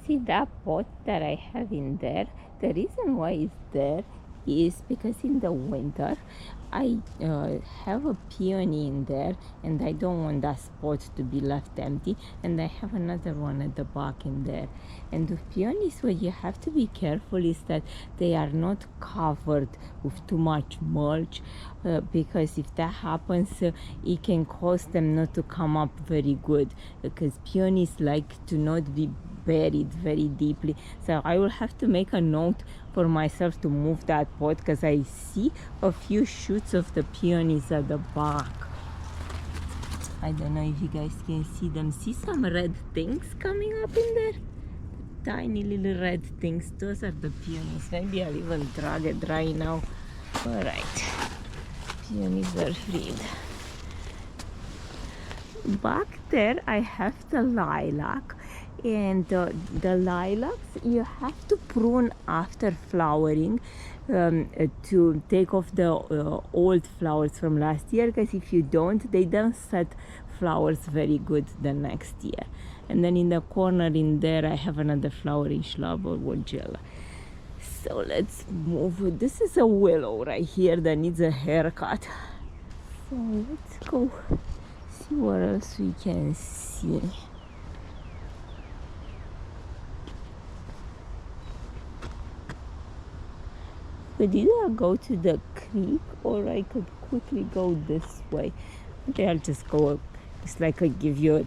See that pot that I have in there? The reason why it's there is because in the winter I have a peony in there, and I don't want that spot to be left empty, and I have another one at the back in there. And with peonies, what you have to be careful is that they are not covered with too much mulch, because if that happens, it can cause them not to come up very good, because peonies like to not be buried very deeply. So I will have to make a note for myself to move that pot, because I see a few shoots of the peonies at the back. I don't know if you guys can see them. See some red things coming up in there? Tiny little red things. Those are the peonies. Maybe I'll even drag it dry now. Alright, peonies are freed. Back there I have the lilac, and the lilacs you have to prune after flowering, to take off the old flowers from last year, because if you don't, they don't set flowers very good the next year. And then in the corner in there I have another flowering shrub or Wogella. So let's move. This is a willow right here that needs a haircut. So let's go see what else we can see. Could either go to the creek, or I could quickly go this way. Maybe I'll just go. It's like I give you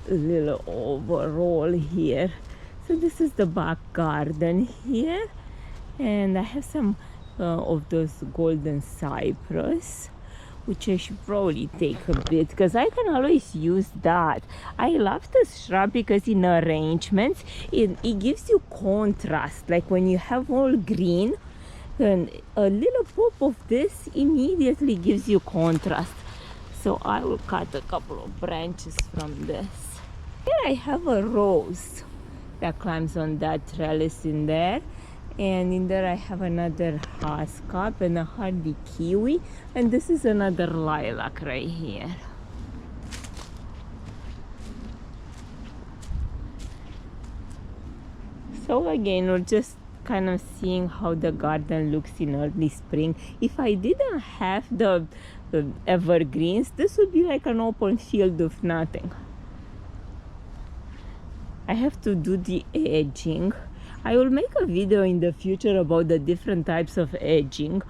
a little overall here. So this is the back garden here, and I have some of those golden cypress, which I should probably take a bit, because I can always use that. I love this shrub because in arrangements it gives you contrast. Like when you have all green, and a little pop of this immediately gives you contrast. So I will cut a couple of branches from this. Here I have a rose that climbs on that trellis in there. And in there I have another haskap and a hardy kiwi, and this is another lilac right here. So again, we're just kind of seeing how the garden looks in early spring. If I didn't have the evergreens, this would be like an open field of nothing. I have to do the edging. I will make a video in the future about the different types of edging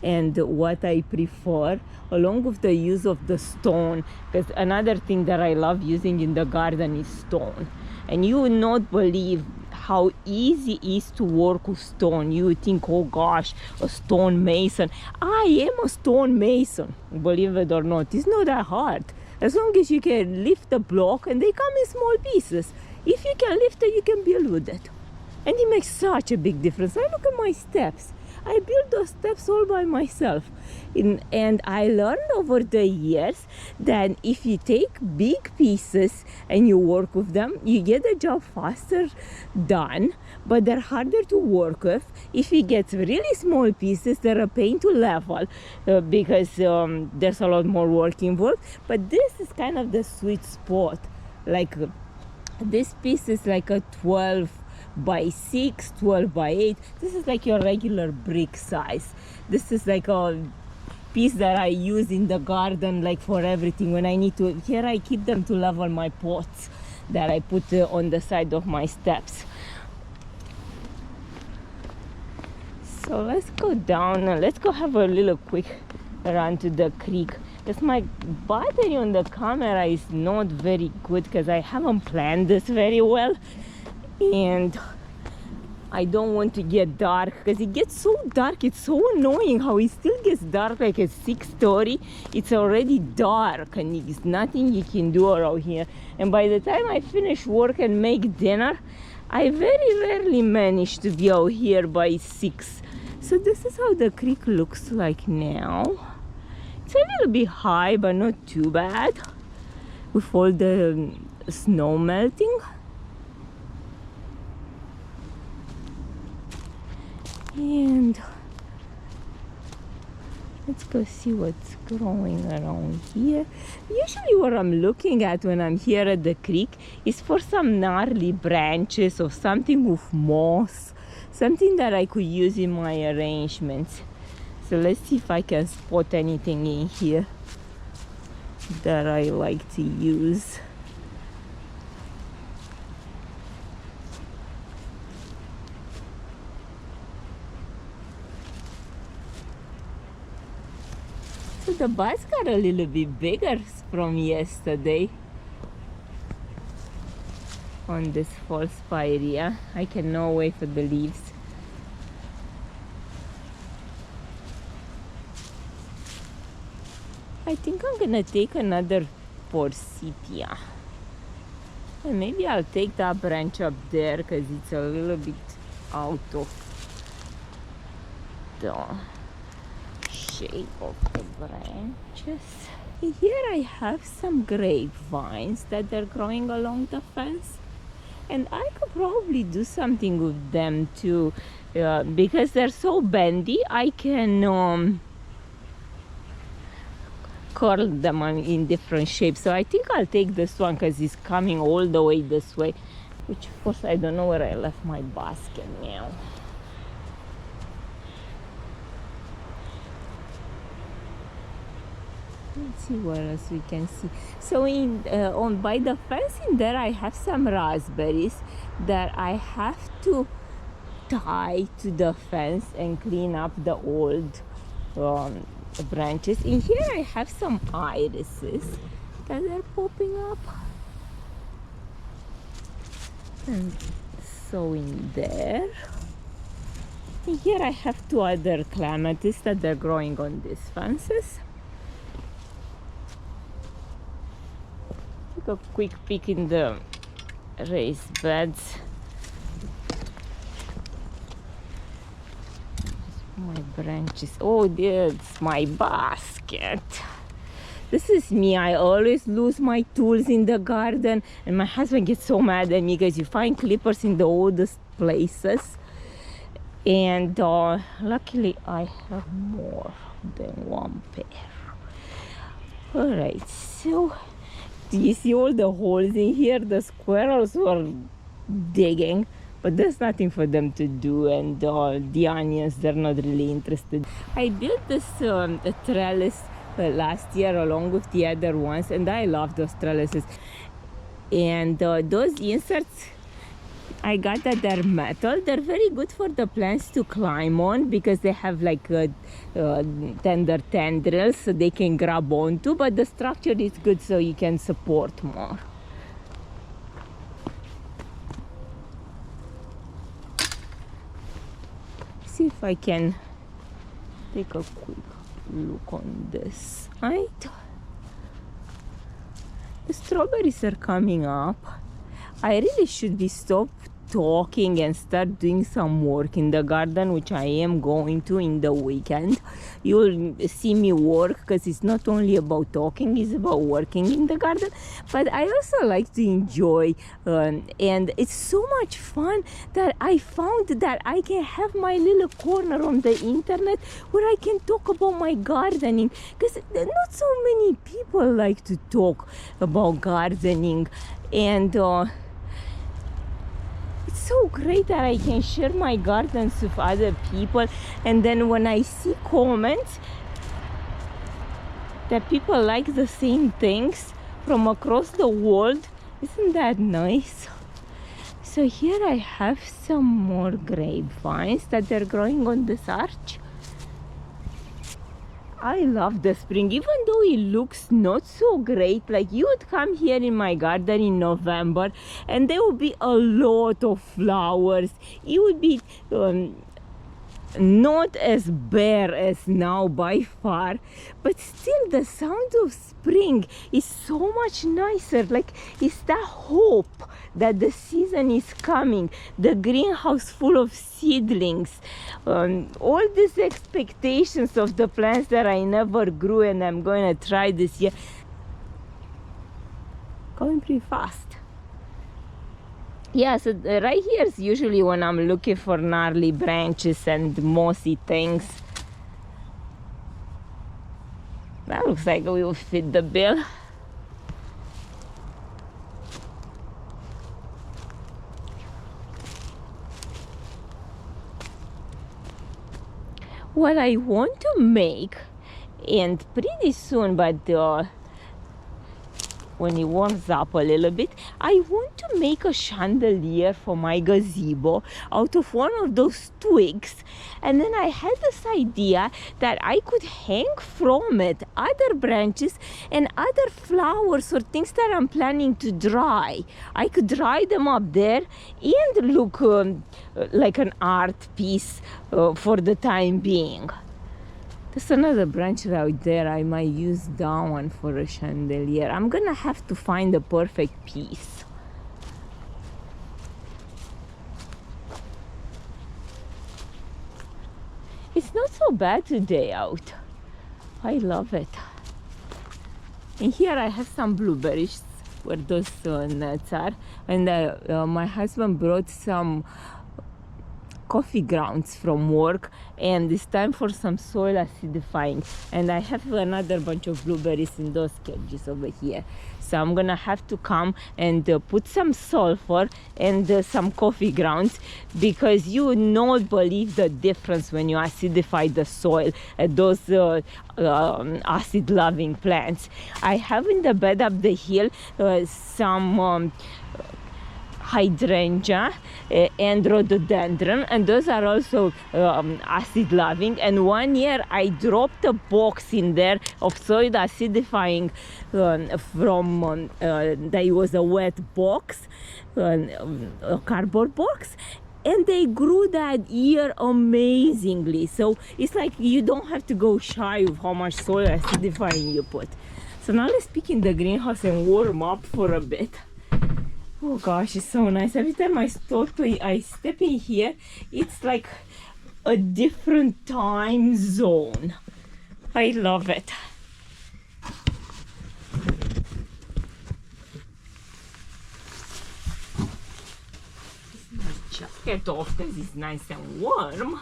and what I prefer, along with the use of the stone, because another thing that I love using in the garden is stone. And you would not believe how easy it is to work with stone. You would think, oh gosh, a stone mason. I am a stone mason, believe it or not. It's not that hard. As long as you can lift the block, and they come in small pieces. If you can lift it, you can build with it. And it makes such a big difference. I look at my steps. I built those steps all by myself. And I learned over the years that if you take big pieces and you work with them, you get the job faster done, but they're harder to work with. If you get really small pieces, they're a pain to level, because there's a lot more work involved. But this is kind of the sweet spot. Like this piece is like a 12 by 6, 12 by 8. This is like your regular brick size. This is like a piece that I use in the garden, like for everything. When I need to, here I keep them to level my pots that I put on the side of my steps. So let's go down, let's go have a little quick run to the creek. Because my battery on the camera is not very good, because I haven't planned this very well. And I don't want to get dark, because it gets so dark. It's so annoying how it still gets dark. Like at 6:30 it's already dark, and there's nothing you can do around here. And by the time I finish work and make dinner, I very rarely manage to be out here by 6. So this is how the creek looks like now. It's a little bit high, but not too bad with all the snow melting. And Let's go see what's growing around here. Usually what I'm looking at when I'm here at the creek is for some gnarly branches or something with moss, something that I could use in my arrangements. So let's see if I can spot anything in here that I like to use. So the buds got a little bit bigger from yesterday on this fall spirea. I cannot wait for the leaves. I think I'm gonna take another forsythia. And maybe I'll take that branch up there because it's a little bit out of the shape of the branches. Here I have some grapevines that are growing along the fence, and I could probably do something with them too, because they're so bendy. I can curl them in different shapes. So I think I'll take this one because it's coming all the way this way, which of course I don't know where I left my basket now. Let's see what else we can see. So on by the fence in there I have some raspberries that I have to tie to the fence and clean up the old branches. In here I have some irises that are popping up, and so in there. In here I have two other clematis that are growing on these fences. Take a quick peek in the raised beds. My branches. Oh, there's my basket. This is me. I always lose my tools in the garden, and my husband gets so mad at me because you find clippers in the oldest places. And luckily I have more than one pair. Alright, so do you see all the holes in here? The squirrels were digging, but there's nothing for them to do, and the onions, they're not really interested. I built this trellis last year along with the other ones, and I love those trellises. And those inserts I got that they're metal. They're very good for the plants to climb on because they have like tender tendrils so they can grab onto, but the structure is good so you can support more. See if I can take a quick look on this side. The strawberries are coming up. I really should be stopped talking and start doing some work in the garden, which I am going to in the weekend. You'll see me work because it's not only about talking, it's about working in the garden, but I also like to enjoy and it's so much fun that I found that I can have my little corner on the internet where I can talk about my gardening, because not so many people like to talk about gardening, and it's so great that I can share my gardens with other people, and then when I see comments that people like the same things from across the world, isn't that nice? So here I have some more grapevines that are growing on this arch. I love the spring, even though it looks not so great. Like, you would come here in my garden in November and there would be a lot of flowers. It would be not as bare as now by far, but still the sound of spring is so much nicer. Like, it's that hope that the season is coming, the greenhouse full of seedlings, all these expectations of the plants that I never grew and I'm going to try this year. Going pretty fast. Yeah, so right here is usually when I'm looking for gnarly branches and mossy things. Looks like we will fit the bill. What I want to make, and pretty soon, but when it warms up a little bit, I want to make a chandelier for my gazebo out of one of those twigs. And then I had this idea that I could hang from it other branches and other flowers or things that I'm planning to dry. I could dry them up there and look like an art piece for the time being. There's another branch right there. I might use that one for a chandelier. I'm gonna have to find the perfect piece. It's not so bad today out. I love it. And here I have some blueberries where those nuts are. And my husband brought some coffee grounds from work, and it's time for some soil acidifying. And I have another bunch of blueberries in those cages over here, so I'm gonna have to come and put some sulfur and some coffee grounds, because you would not believe the difference when you acidify the soil at those acid loving plants. I have in the bed up the hill some hydrangea and rhododendron, and those are also acid loving. And one year I dropped a box in there of soil acidifying from that was a wet box, a cardboard box, and they grew that year amazingly. So it's like you don't have to go shy of how much soil acidifying you put. So now let's pick in the greenhouse and warm up for a bit. Oh gosh, it's so nice. Every time I step in here, it's like a different time zone. I love it. Jacket off because it's nice and warm.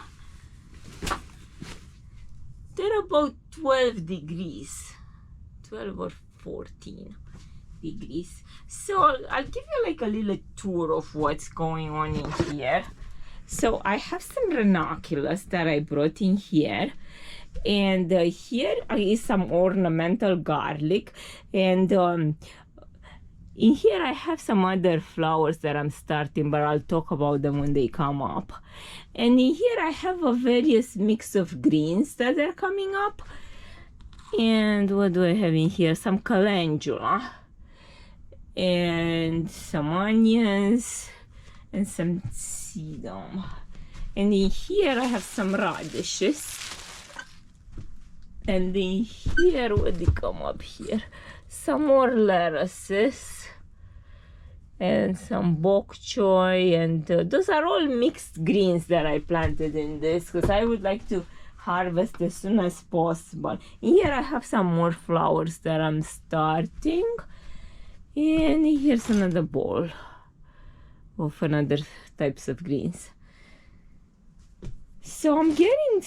They're about 12 degrees, 12 or 14 degrees. So I'll give you like a little tour of what's going on in here. So I have some ranunculus that I brought in here, and here is some ornamental garlic, and in here I have some other flowers that I'm starting, but I'll talk about them when they come up. And in here I have a various mix of greens that are coming up. And what do I have in here? Some calendula and some onions and some sedum. And in here I have some radishes. And in here, what did come up here? Some more lettuces and some bok choy, and those are all mixed greens that I planted in this because I would like to harvest as soon as possible. In here I have some more flowers that I'm starting, and here's another bowl of another types of greens. So I'm getting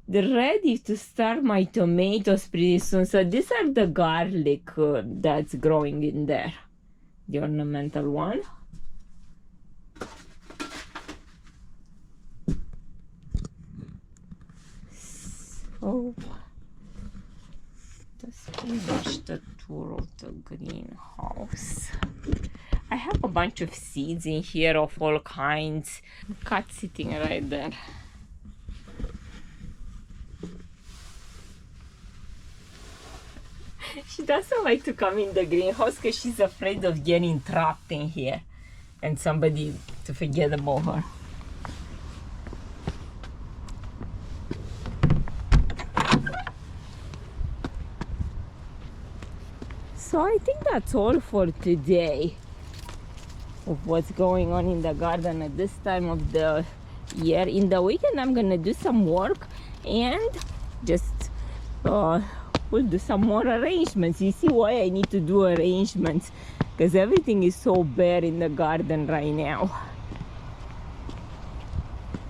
ready to start my tomatoes pretty soon. So these are the garlic that's growing in there, the ornamental one. So that's pretty much the tour of the greenhouse. I have a bunch of seeds in here of all kinds. Cat sitting right there. She doesn't like to come in the greenhouse because she's afraid of getting trapped in here and somebody to forget about her. So I think that's all for today of what's going on in the garden at this time of the year. In the weekend I'm gonna do some work and just we'll do some more arrangements. You see why I need to do arrangements, because everything is so bare in the garden right now.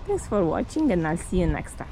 Thanks for watching, and I'll see you next time.